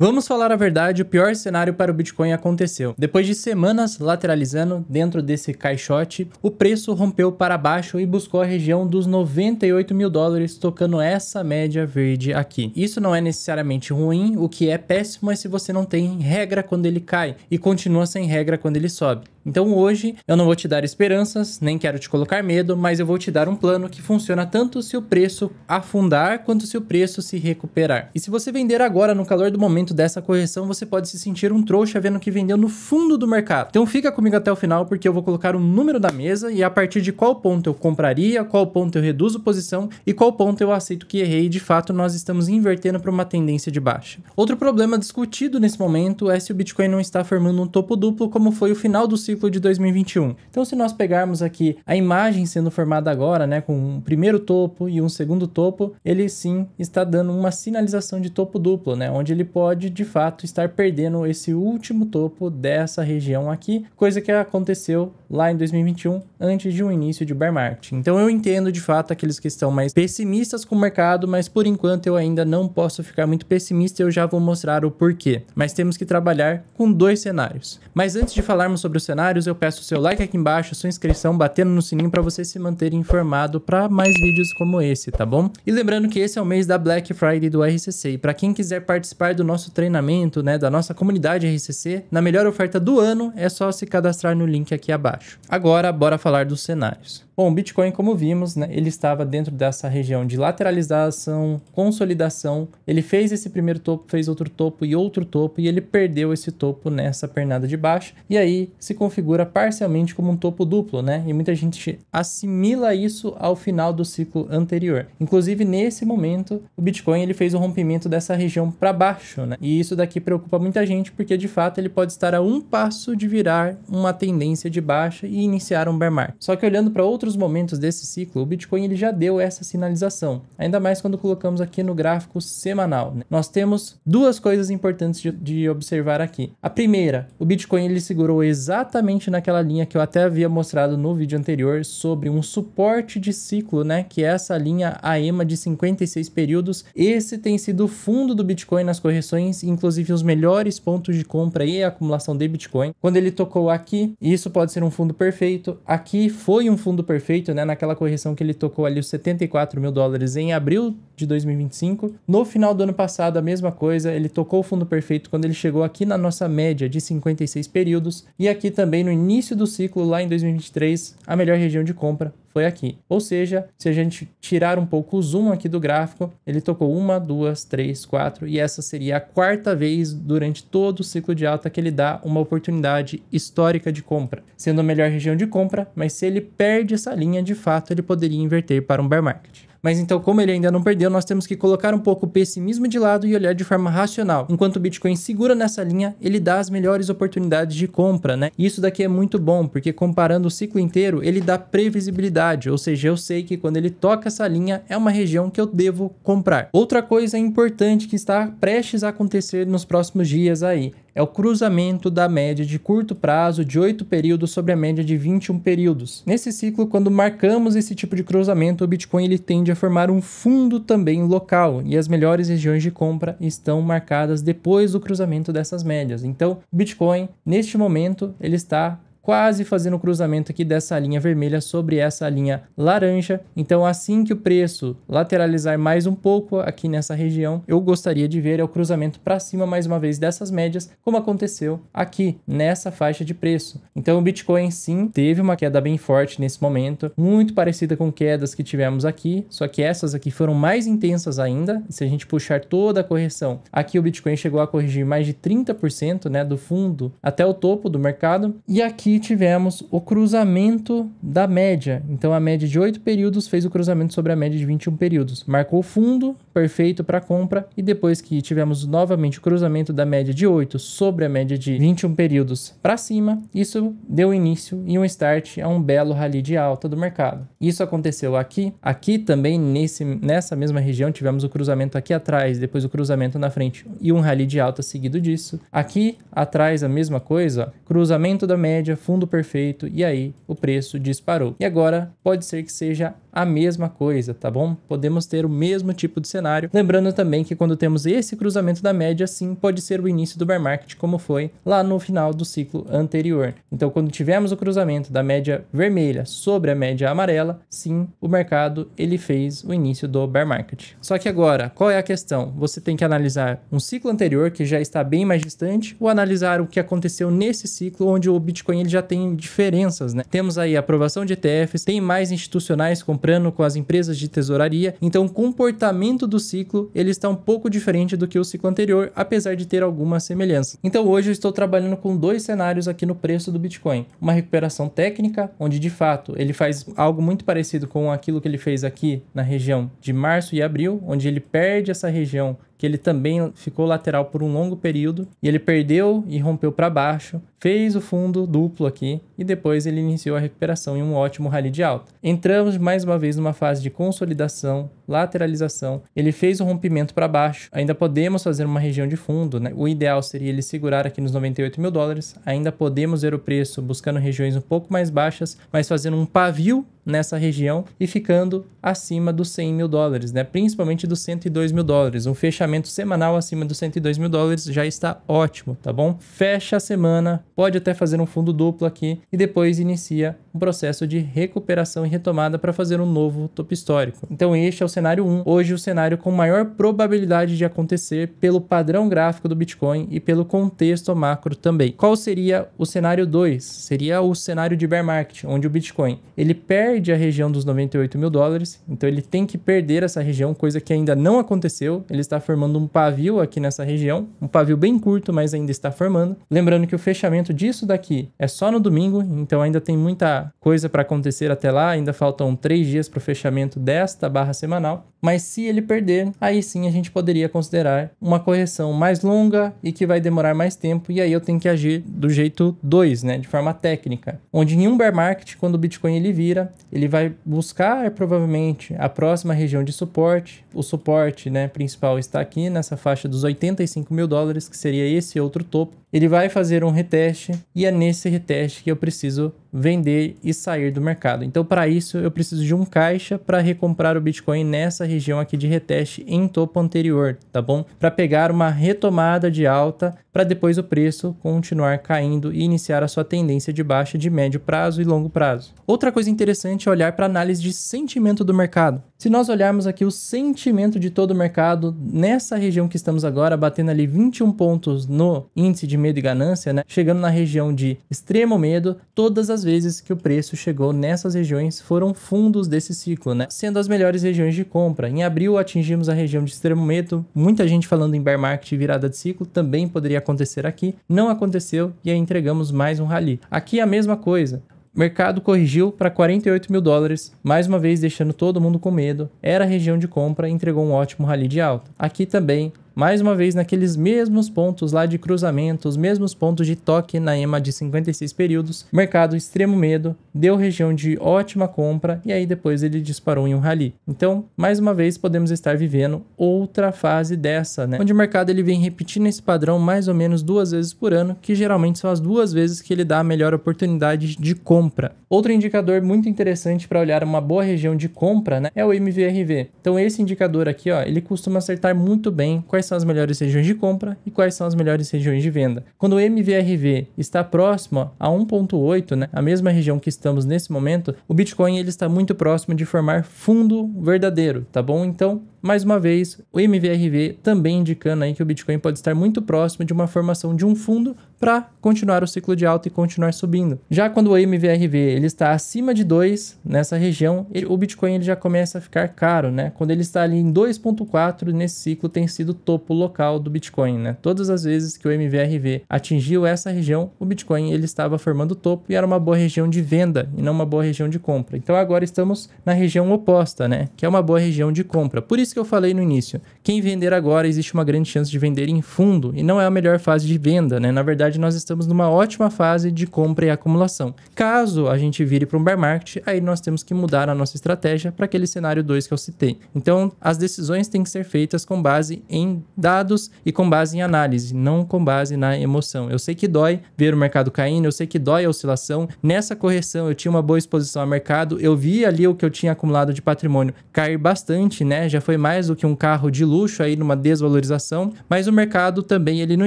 Vamos falar a verdade, o pior cenário para o Bitcoin aconteceu. Depois de semanas lateralizando dentro desse caixote, o preço rompeu para baixo e buscou a região dos 98 mil dólares, tocando essa média verde aqui. Isso não é necessariamente ruim, o que é péssimo é se você não tem regra quando ele cai e continua sem regra quando ele sobe. Então hoje eu não vou te dar esperanças, nem quero te colocar medo, mas eu vou te dar um plano que funciona tanto se o preço afundar quanto se o preço se recuperar. E se você vender agora no calor do momento dessa correção, você pode se sentir um trouxa vendo que vendeu no fundo do mercado. Então fica comigo até o final porque eu vou colocar um número na mesa e a partir de qual ponto eu compraria, qual ponto eu reduzo posição e qual ponto eu aceito que errei e de fato nós estamos invertendo para uma tendência de baixa. Outro problema discutido nesse momento é se o Bitcoin não está formando um topo duplo como foi o final do ciclo de 2021. Então se nós pegarmos aqui a imagem sendo formada agora, né, com um primeiro topo e um segundo topo, ele sim está dando uma sinalização de topo duplo, né, onde ele pode de fato estar perdendo esse último topo dessa região aqui, coisa que aconteceu lá em 2021, antes de um início de bear market. Então eu entendo de fato aqueles que estão mais pessimistas com o mercado, mas por enquanto eu ainda não posso ficar muito pessimista e eu já vou mostrar o porquê. Mas temos que trabalhar com dois cenários. Mas antes de falarmos sobre os cenários, eu peço o seu like aqui embaixo, sua inscrição, batendo no sininho para você se manter informado para mais vídeos como esse, tá bom? E lembrando que esse é o mês da Black Friday do RCC, e para quem quiser participar do nosso treinamento, né, da nossa comunidade RCC, na melhor oferta do ano, é só se cadastrar no link aqui abaixo. Agora, bora falar dos cenários. Bom, o Bitcoin, como vimos, né, ele estava dentro dessa região de lateralização, consolidação. Ele fez esse primeiro topo, fez outro topo e ele perdeu esse topo nessa pernada de baixo. E aí se configura parcialmente como um topo duplo, né? E muita gente assimila isso ao final do ciclo anterior. Inclusive, nesse momento, o Bitcoin ele fez o rompimento dessa região para baixo, né? E isso daqui preocupa muita gente porque, de fato, ele pode estar a um passo de virar uma tendência de baixa e iniciar um bear market. Só que olhando para outros momentos desse ciclo, o Bitcoin ele já deu essa sinalização, ainda mais quando colocamos aqui no gráfico semanal, né? Nós temos duas coisas importantes de observar aqui. A primeira, o Bitcoin ele segurou exatamente naquela linha que eu até havia mostrado no vídeo anterior sobre um suporte de ciclo, né, que é essa linha AEMA de 56 períodos. Esse tem sido o fundo do Bitcoin nas correções, inclusive os melhores pontos de compra e acumulação de Bitcoin. Quando ele tocou aqui, isso pode ser um fundo perfeito. Aqui foi um fundo perfeito, né, naquela correção que ele tocou ali os 74 mil dólares em abril de 2025. No final do ano passado, a mesma coisa, ele tocou o fundo perfeito quando ele chegou aqui na nossa média de 56 períodos. E aqui também no início do ciclo, lá em 2023, a melhor região de compra foi aqui. Ou seja, se a gente tirar um pouco o zoom aqui do gráfico, ele tocou 1, 2, 3, 4 e essa seria a quarta vez durante todo o ciclo de alta que ele dá uma oportunidade histórica de compra, sendo a melhor região de compra, mas se ele perde essa linha, de fato, ele poderia inverter para um bear market. Mas então, como ele ainda não perdeu, nós temos que colocar um pouco o pessimismo de lado e olhar de forma racional. Enquanto o Bitcoin segura nessa linha, ele dá as melhores oportunidades de compra, né? E isso daqui é muito bom, porque comparando o ciclo inteiro, ele dá previsibilidade, ou seja, eu sei que quando ele toca essa linha, é uma região que eu devo comprar. Outra coisa importante que está prestes a acontecer nos próximos dias aí, é o cruzamento da média de curto prazo de 8 períodos sobre a média de 21 períodos. Nesse ciclo, quando marcamos esse tipo de cruzamento, o Bitcoin ele tende a formar um fundo também local e as melhores regiões de compra estão marcadas depois do cruzamento dessas médias. Então, o Bitcoin, neste momento, ele está quase fazendo o cruzamento aqui dessa linha vermelha sobre essa linha laranja. Então, assim que o preço lateralizar mais um pouco aqui nessa região, eu gostaria de ver o cruzamento para cima mais uma vez dessas médias, como aconteceu aqui nessa faixa de preço. Então, o Bitcoin sim teve uma queda bem forte nesse momento, muito parecida com quedas que tivemos aqui, só que essas aqui foram mais intensas ainda. Se a gente puxar toda a correção, aqui o Bitcoin chegou a corrigir mais de 30%, né, do fundo até o topo do mercado, e aqui tivemos o cruzamento da média. Então a média de 8 períodos fez o cruzamento sobre a média de 21 períodos. Marcou o fundo perfeito para compra e depois que tivemos novamente o cruzamento da média de 8 sobre a média de 21 períodos para cima, isso deu início e um start a um belo rally de alta do mercado. Isso aconteceu aqui. Aqui também nessa mesma região tivemos o cruzamento aqui atrás, depois o cruzamento na frente e um rally de alta seguido disso. Aqui atrás a mesma coisa, ó, cruzamento da média, fundo perfeito, e aí o preço disparou. E agora pode ser que seja a mesma coisa, tá bom? Podemos ter o mesmo tipo de cenário. Lembrando também que quando temos esse cruzamento da média, sim, pode ser o início do bear market, como foi lá no final do ciclo anterior. Então, quando tivermos o cruzamento da média vermelha sobre a média amarela, sim, o mercado ele fez o início do bear market. Só que agora, qual é a questão? Você tem que analisar um ciclo anterior, que já está bem mais distante, ou analisar o que aconteceu nesse ciclo, onde o Bitcoin ele já tem diferenças, né? Temos aí a aprovação de ETFs, tem mais institucionais comprando com as empresas de tesouraria, então o comportamento do ciclo ele está um pouco diferente do que o ciclo anterior, apesar de ter alguma semelhança. Então hoje eu estou trabalhando com dois cenários aqui no preço do Bitcoin. Uma recuperação técnica, onde de fato ele faz algo muito parecido com aquilo que ele fez aqui na região de março e abril, onde ele perde essa região que ele também ficou lateral por um longo período, e ele perdeu e rompeu para baixo, fez o fundo duplo aqui, e depois ele iniciou a recuperação em um ótimo rally de alta. Entramos mais uma vez numa fase de consolidação, lateralização, ele fez o rompimento para baixo, ainda podemos fazer uma região de fundo, né? O ideal seria ele segurar aqui nos 98 mil dólares, ainda podemos ver o preço buscando regiões um pouco mais baixas, mas fazendo um pavio nessa região e ficando acima dos 100 mil dólares, né? Principalmente dos 102 mil dólares. Um fechamento semanal acima dos 102 mil dólares já está ótimo, tá bom? Fecha a semana, pode até fazer um fundo duplo aqui e depois inicia um processo de recuperação e retomada para fazer um novo topo histórico. Então este é o cenário 1, hoje o cenário com maior probabilidade de acontecer pelo padrão gráfico do Bitcoin e pelo contexto macro também. Qual seria o cenário 2? Seria o cenário de bear market, onde o Bitcoin ele perde a região dos 98 mil dólares, então ele tem que perder essa região, coisa que ainda não aconteceu, ele está formando um pavio aqui nessa região, um pavio bem curto, mas ainda está formando. Lembrando que o fechamento disso daqui é só no domingo, então ainda tem muita coisa para acontecer até lá, ainda faltam 3 dias para o fechamento desta barra semanal, mas se ele perder, aí sim a gente poderia considerar uma correção mais longa e que vai demorar mais tempo, e aí eu tenho que agir do jeito 2, né, de forma técnica, onde em um bear market, quando o Bitcoin ele vira, ele vai buscar provavelmente a próxima região de suporte, o suporte, né, principal está aqui nessa faixa dos 85 mil dólares, que seria esse outro topo. Ele vai fazer um reteste e é nesse reteste que eu preciso vender e sair do mercado. Então, para isso, eu preciso de um caixa para recomprar o Bitcoin nessa região aqui de reteste em topo anterior, tá bom? Para pegar uma retomada de alta, para depois o preço continuar caindo e iniciar a sua tendência de baixa de médio prazo e longo prazo. Outra coisa interessante é olhar para a análise de sentimento do mercado. Se nós olharmos aqui o sentimento de todo o mercado, nessa região que estamos agora, batendo ali 21 pontos no índice de medo e ganância, né? Chegando na região de extremo medo, todas as vezes que o preço chegou nessas regiões foram fundos desse ciclo, né? Sendo as melhores regiões de compra. Em abril atingimos a região de extremo medo, muita gente falando em bear market e virada de ciclo, também poderia acontecer aqui, não aconteceu e aí entregamos mais um rally. Aqui a mesma coisa. O mercado corrigiu para 48 mil dólares, mais uma vez deixando todo mundo com medo. Era a região de compra e entregou um ótimo rally de alta. Aqui também, mais uma vez naqueles mesmos pontos lá de cruzamento, os mesmos pontos de toque na EMA de 56 períodos, mercado extremo medo, deu região de ótima compra e aí depois ele disparou em um rally. Então, mais uma vez podemos estar vivendo outra fase dessa, né? Onde o mercado ele vem repetindo esse padrão mais ou menos 2 vezes por ano, que geralmente são as 2 vezes que ele dá a melhor oportunidade de compra. Outro indicador muito interessante para olhar uma boa região de compra, né, é o MVRV. Então esse indicador aqui, ó, ele costuma acertar muito bem quais são as melhores regiões de compra e quais são as melhores regiões de venda. Quando o MVRV está próximo a 1.8, né, a mesma região que estamos nesse momento, o Bitcoin ele está muito próximo de formar fundo verdadeiro, tá bom? Então, mais uma vez, o MVRV também indicando aí que o Bitcoin pode estar muito próximo de uma formação de um fundo para continuar o ciclo de alta e continuar subindo. Já quando o MVRV ele está acima de 2 nessa região, o Bitcoin ele já começa a ficar caro, né? Quando ele está ali em 2.4 nesse ciclo tem sido o topo local do Bitcoin, né? Todas as vezes que o MVRV atingiu essa região, o Bitcoin ele estava formando topo e era uma boa região de venda e não uma boa região de compra. Então agora estamos na região oposta, né? Que é uma boa região de compra. Por isso isso que eu falei no início, quem vender agora existe uma grande chance de vender em fundo e não é a melhor fase de venda, né? Na verdade, nós estamos numa ótima fase de compra e acumulação. Caso a gente vire para um bear market, aí nós temos que mudar a nossa estratégia para aquele cenário 2 que eu citei. Então, as decisões têm que ser feitas com base em dados e com base em análise, não com base na emoção. Eu sei que dói ver o mercado caindo, eu sei que dói a oscilação. Nessa correção, eu tinha uma boa exposição ao mercado, eu vi ali o que eu tinha acumulado de patrimônio cair bastante, né? Já foi mais do que um carro de luxo aí numa desvalorização, mas o mercado também, ele não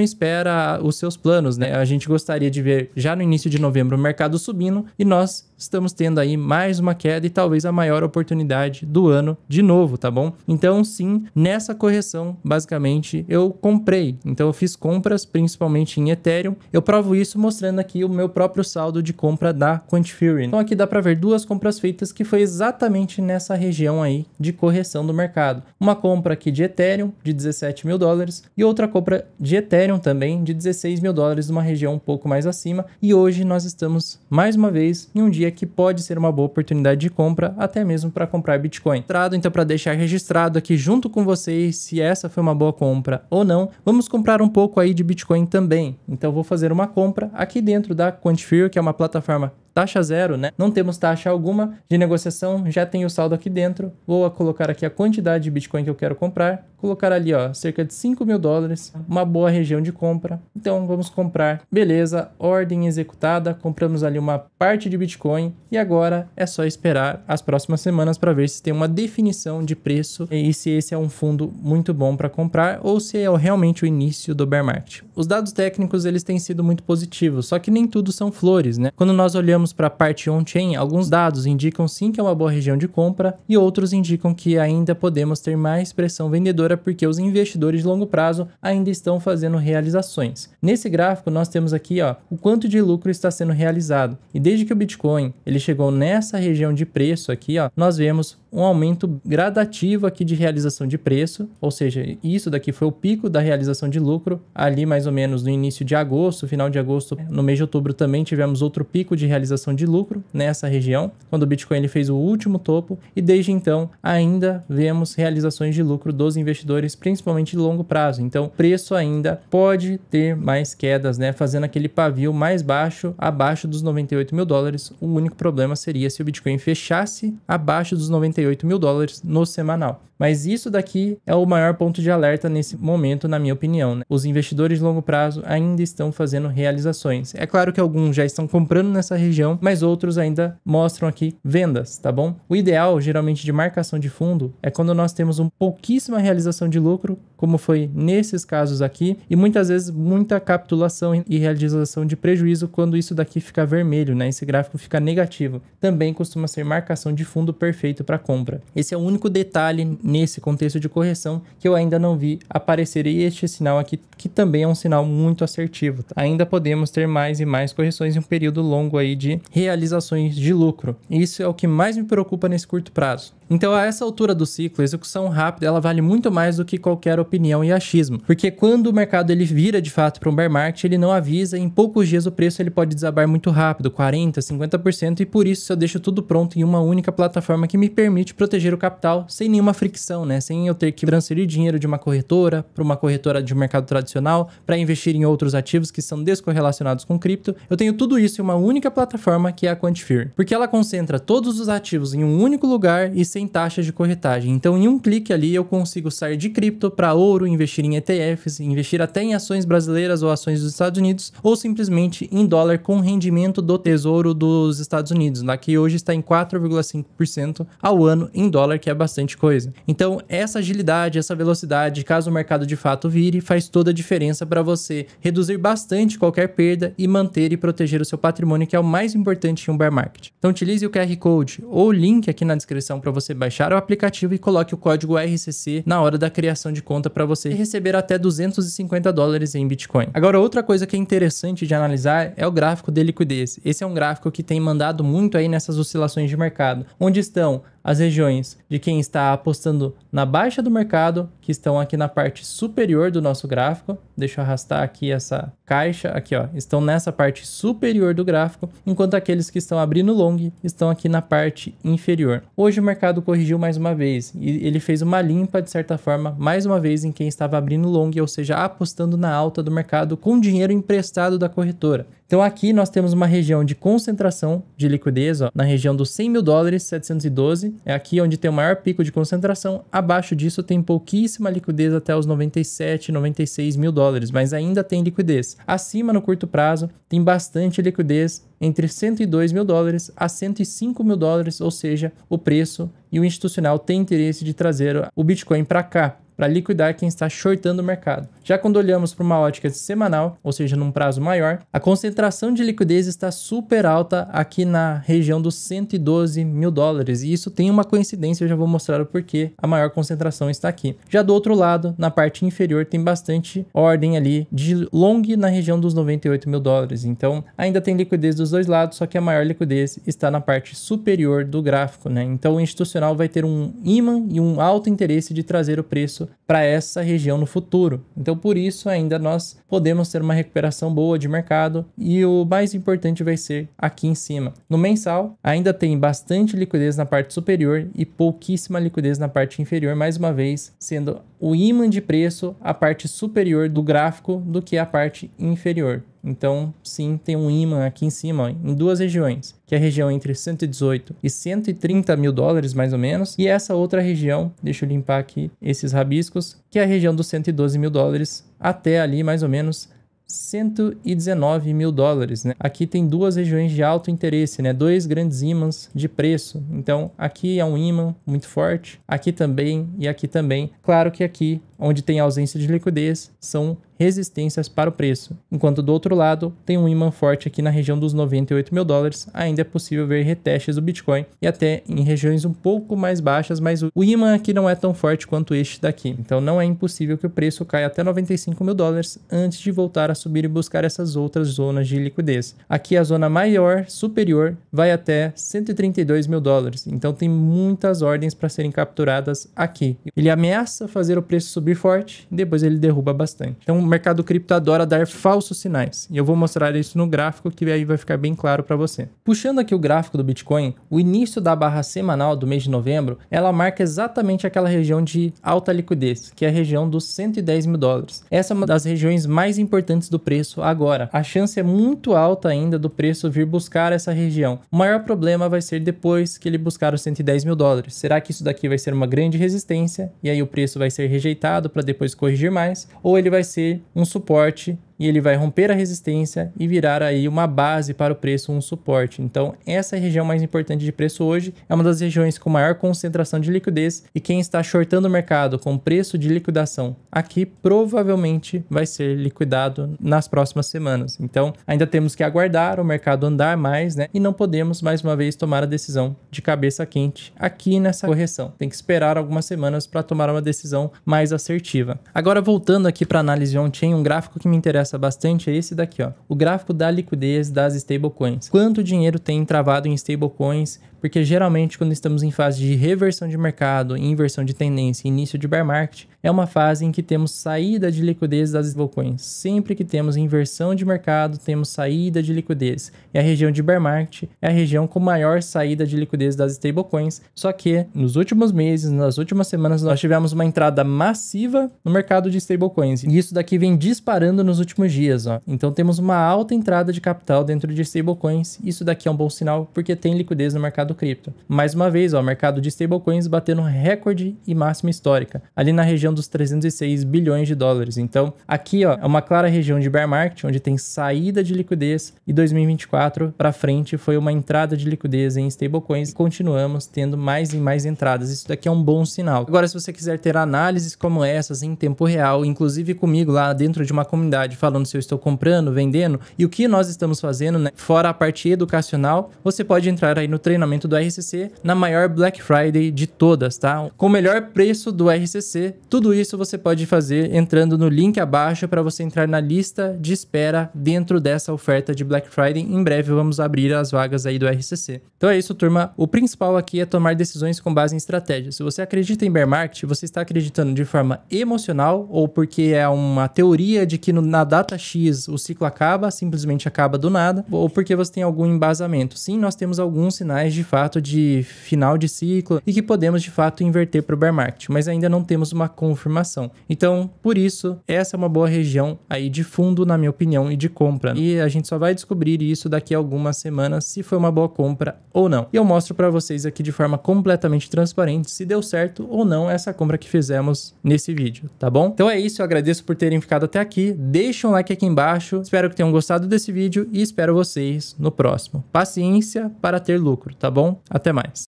espera os seus planos, né? A gente gostaria de ver já no início de novembro o mercado subindo e nós estamos tendo aí mais uma queda e talvez a maior oportunidade do ano de novo, tá bom? Então, sim, nessa correção, basicamente, eu comprei. Então, eu fiz compras, principalmente em Ethereum. Eu provo isso mostrando aqui o meu próprio saldo de compra da Quantiferin. Então, aqui dá para ver duas compras feitas que foi exatamente nessa região aí de correção do mercado. Uma compra aqui de Ethereum, de 17 mil dólares, e outra compra de Ethereum também, de 16 mil dólares, numa região um pouco mais acima. E hoje nós estamos, mais uma vez, em um dia que pode ser uma boa oportunidade de compra, até mesmo para comprar Bitcoin. Então, para deixar registrado aqui junto com vocês se essa foi uma boa compra ou não, vamos comprar um pouco aí de Bitcoin também. Então, vou fazer uma compra aqui dentro da Quantiferin, que é uma plataforma taxa zero, né? Não temos taxa alguma de negociação, já tenho o saldo aqui dentro. Vou colocar aqui a quantidade de Bitcoin que eu quero comprar. Colocar ali, ó, cerca de 5 mil dólares, uma boa região de compra. Então, vamos comprar. Beleza, ordem executada. Compramos ali uma parte de Bitcoin e agora é só esperar as próximas semanas para ver se tem uma definição de preço e se esse é um fundo muito bom para comprar ou se é realmente o início do bear market. Os dados técnicos, eles têm sido muito positivos, só que nem tudo são flores, né? Quando nós olhamos para a parte on-chain, alguns dados indicam sim que é uma boa região de compra e outros indicam que ainda podemos ter mais pressão vendedora porque os investidores de longo prazo ainda estão fazendo realizações. Nesse gráfico nós temos aqui, ó, o quanto de lucro está sendo realizado. E desde que o Bitcoin ele chegou nessa região de preço aqui, ó, nós vemos um aumento gradativo aqui de realização de preço, ou seja, isso daqui foi o pico da realização de lucro, ali mais ou menos no início de agosto, final de agosto, no mês de outubro também tivemos outro pico de realização de lucro nessa região, quando o Bitcoin ele fez o último topo, e desde então ainda vemos realizações de lucro dos investidores, principalmente de longo prazo. Então, o preço ainda pode ter mais quedas, né, fazendo aquele pavio mais baixo, abaixo dos 98 mil dólares. O único problema seria se o Bitcoin fechasse abaixo dos 98 mil dólares no semanal. Mas isso daqui é o maior ponto de alerta nesse momento, na minha opinião, né? Os investidores de longo prazo ainda estão fazendo realizações. É claro que alguns já estão comprando nessa região, mas outros ainda mostram aqui vendas, tá bom? O ideal, geralmente, de marcação de fundo é quando nós temos pouquíssima realização de lucro, como foi nesses casos aqui, e muitas vezes muita capitulação e realização de prejuízo quando isso daqui fica vermelho, né? Esse gráfico fica negativo. Também costuma ser marcação de fundo perfeito para compra. Esse é o único detalhe nesse contexto de correção que eu ainda não vi aparecer, e este sinal aqui, que também é um sinal muito assertivo. Tá? Ainda podemos ter mais e mais correções em um período longo aí de realizações de lucro. Isso é o que mais me preocupa nesse curto prazo. Então, a essa altura do ciclo, a execução rápida, ela vale muito mais do que qualquer opinião e achismo. Porque quando o mercado ele vira de fato para um bear market, ele não avisa, em poucos dias o preço ele pode desabar muito rápido, 40%, 50%, e por isso eu deixo tudo pronto em uma única plataforma que me permite proteger o capital sem nenhuma fricção, né? Sem eu ter que transferir dinheiro de uma corretora para uma corretora de mercado tradicional para investir em outros ativos que são descorrelacionados com cripto. Eu tenho tudo isso em uma única plataforma, que é a Quantiferin, porque ela concentra todos os ativos em um único lugar e sem taxas de corretagem. Então, em um clique ali, eu consigo sair de cripto para ouro, investir em ETFs, investir até em ações brasileiras ou ações dos Estados Unidos, ou simplesmente em dólar com rendimento do Tesouro dos Estados Unidos, lá que hoje está em 4,5% ao ano em dólar, que é bastante coisa. Então, essa agilidade, essa velocidade, caso o mercado de fato vire, faz toda a diferença para você reduzir bastante qualquer perda e manter e proteger o seu patrimônio, que é o mais importante em um bear market. Então, utilize o QR Code ou o link aqui na descrição para você baixar o aplicativo e coloque o código RCC na hora da criação de conta para você receber até 250 dólares em Bitcoin. Agora, outra coisa que é interessante de analisar é o gráfico de liquidez. Esse é um gráfico que tem mandado muito aí nessas oscilações de mercado, onde estão as regiões de quem está apostando na baixa do mercado, que estão aqui na parte superior do nosso gráfico. Deixa eu arrastar aqui essa caixa, aqui ó, estão nessa parte superior do gráfico, enquanto aqueles que estão abrindo long estão aqui na parte inferior. Hoje o mercado corrigiu mais uma vez e ele fez uma limpa de certa forma, mais uma vez em quem estava abrindo long, ou seja, apostando na alta do mercado com dinheiro emprestado da corretora. Então aqui nós temos uma região de concentração de liquidez, ó, na região dos 100 mil dólares, 712, é aqui onde tem o maior pico de concentração. Abaixo disso tem pouquíssima liquidez até os 97, 96 mil dólares, mas ainda tem liquidez. Acima, no curto prazo, tem bastante liquidez entre 102 mil dólares a 105 mil dólares, ou seja, o preço e o institucional tem interesse de trazer o Bitcoin para cá, para liquidar quem está shortando o mercado. Já quando olhamos para uma ótica semanal, ou seja, num prazo maior, a concentração de liquidez está super alta aqui na região dos 112 mil dólares. E isso tem uma coincidência, eu já vou mostrar o porquê a maior concentração está aqui. Já do outro lado, na parte inferior, tem bastante ordem ali de long na região dos 98 mil dólares. Então, ainda tem liquidez dos dois lados, só que a maior liquidez está na parte superior do gráfico, né? Então, o institucional vai ter um ímã e um alto interesse de trazer o preço para essa região no futuro. Então, por isso, ainda nós podemos ter uma recuperação boa de mercado e o mais importante vai ser aqui em cima. No mensal, ainda tem bastante liquidez na parte superior e pouquíssima liquidez na parte inferior, mais uma vez, sendo o ímã de preço a parte superior do gráfico do que a parte inferior. Então, sim, tem um ímã aqui em cima, ó, em duas regiões, que é a região entre 118 e 130 mil dólares, mais ou menos, e essa outra região, deixa eu limpar aqui esses rabiscos, que é a região dos 112 mil dólares até ali, mais ou menos, 119 mil dólares, né? Aqui tem duas regiões de alto interesse, né? Dois grandes ímãs de preço. Então, aqui é um ímã muito forte, aqui também e aqui também. Claro que aqui, onde tem ausência de liquidez, são resistências para o preço. Enquanto do outro lado, tem um ímã forte aqui na região dos 98 mil dólares. Ainda é possível ver retestes do Bitcoin e até em regiões um pouco mais baixas, mas o ímã aqui não é tão forte quanto este daqui. Então, não é impossível que o preço caia até 95 mil dólares antes de voltar a subir e buscar essas outras zonas de liquidez. Aqui a zona maior, superior, vai até 132 mil dólares. Então, tem muitas ordens para serem capturadas aqui. Ele ameaça fazer o preço subir forte, depois ele derruba bastante. Então, o mercado cripto adora dar falsos sinais. E eu vou mostrar isso no gráfico, que aí vai ficar bem claro para você. Puxando aqui o gráfico do Bitcoin, o início da barra semanal do mês de novembro, ela marca exatamente aquela região de alta liquidez, que é a região dos 110 mil dólares. Essa é uma das regiões mais importantes do preço agora. A chance é muito alta ainda do preço vir buscar essa região. O maior problema vai ser depois que ele buscar os 110 mil dólares. Será que isso daqui vai ser uma grande resistência e aí o preço vai ser rejeitado para depois corrigir mais? Ou ele vai ser um suporte e ele vai romper a resistência e virar aí uma base para o preço, um suporte. Então, essa é a região mais importante de preço hoje, é uma das regiões com maior concentração de liquidez e quem está shortando o mercado com preço de liquidação aqui provavelmente vai ser liquidado nas próximas semanas. Então, ainda temos que aguardar o mercado andar mais, né? E não podemos, mais uma vez, tomar a decisão de cabeça quente aqui nessa correção. Tem que esperar algumas semanas para tomar uma decisão mais assertiva. Agora, voltando aqui para a análise on-chain, um gráfico que me interessa bastante é esse daqui, ó. O gráfico da liquidez das stablecoins. Quanto dinheiro tem travado em stablecoins? Porque geralmente quando estamos em fase de reversão de mercado, inversão de tendência, início de bear market, é uma fase em que temos saída de liquidez das stablecoins. Sempre que temos inversão de mercado, temos saída de liquidez. E a região de bear market é a região com maior saída de liquidez das stablecoins. Só que nos últimos meses, nas últimas semanas, nós tivemos uma entrada massiva no mercado de stablecoins. E isso daqui vem disparando nos últimos dias, ó. Então temos uma alta entrada de capital dentro de stablecoins. Isso daqui é um bom sinal porque tem liquidez no mercado cripto. Mais uma vez, ó, o mercado de stablecoins batendo recorde e máxima histórica, ali na região dos 306 bilhões de dólares. Então, aqui, ó, é uma clara região de bear market, onde tem saída de liquidez, e 2024 para frente foi uma entrada de liquidez em stablecoins e continuamos tendo mais e mais entradas. Isso daqui é um bom sinal. Agora, se você quiser ter análises como essas em tempo real, inclusive comigo lá dentro de uma comunidade, falando se eu estou comprando, vendendo e o que nós estamos fazendo, né, fora a parte educacional, você pode entrar aí no treinamento lançamento do RCC na maior Black Friday de todas, tá? Com o melhor preço do RCC. Tudo isso você pode fazer entrando no link abaixo para você entrar na lista de espera dentro dessa oferta de Black Friday. Em breve vamos abrir as vagas aí do RCC. Então é isso, turma. O principal aqui é tomar decisões com base em estratégia. Se você acredita em bear market, você está acreditando de forma emocional ou porque é uma teoria de que na data X o ciclo acaba, simplesmente acaba do nada, ou porque você tem algum embasamento. Sim, nós temos alguns sinais de fato de final de ciclo e que podemos de fato inverter para o bear market, mas ainda não temos uma confirmação. Então, por isso, essa é uma boa região aí de fundo, na minha opinião, e de compra. E a gente só vai descobrir isso daqui a algumas semanas, se foi uma boa compra ou não. E eu mostro para vocês aqui de forma completamente transparente se deu certo ou não essa compra que fizemos nesse vídeo, tá bom? Então é isso, eu agradeço por terem ficado até aqui. Deixa um like aqui embaixo, espero que tenham gostado desse vídeo e espero vocês no próximo. Paciência para ter lucro, tá bom? Até mais.